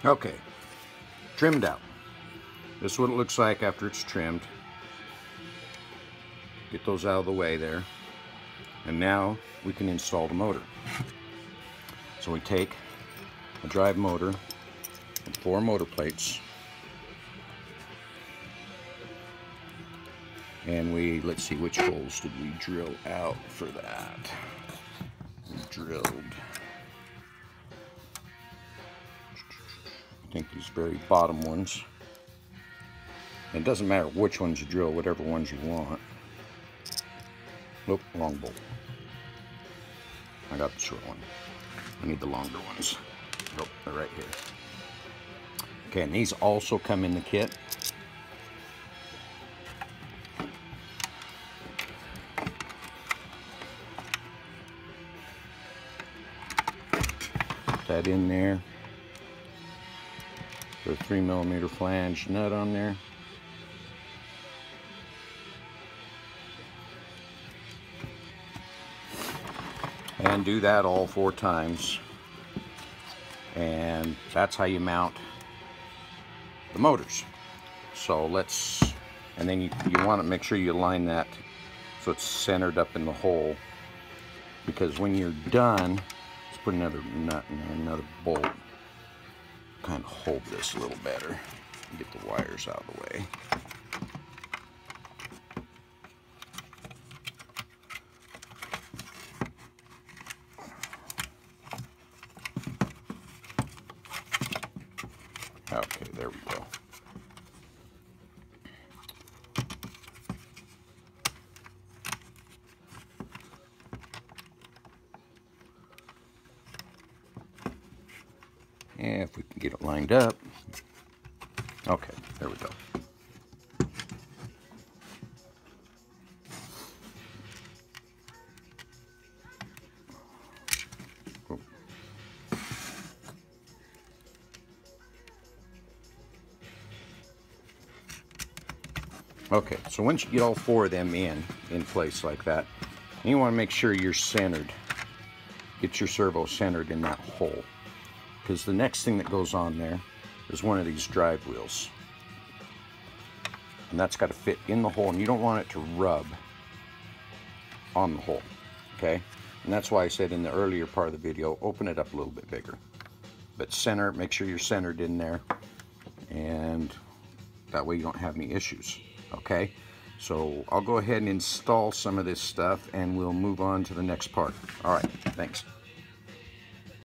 Okay, trimmed out. This is what it looks like after it's trimmed. Get those out of the way there. And now we can install the motor. So we take a drive motor and 4 motor plates, and let's see, which holes did we drill out for that? We drilled, I think, these very bottom ones. It doesn't matter which ones you drill, whatever ones you want. Nope, long bolt. I got the short one. I need the longer ones. Nope, they're right here. Okay, and these also come in the kit. Put that in there. Put a 3mm flange nut on there. And do that all 4 times. And that's how you mount the motors. So and then you want to make sure you align that so it's centered up in the hole, because when you're done, let's put another nut in there, another bolt. Kind of hold this a little better. Get the wires out of the way. Okay, there we go. And if we can get it lined up. Okay, there we go. Okay, so once you get all 4 of them in place like that, you want to make sure you're centered. Get your servo centered in that hole, because the next thing that goes on there is one of these drive wheels, and that's got to fit in the hole, and you don't want it to rub on the hole. Okay, and that's why I said in the earlier part of the video, open it up a little bit bigger, but center, make sure you're centered in there, and that way you don't have any issues. Okay, so I'll go ahead and install some of this stuff, and we'll move on to the next part. All right, thanks.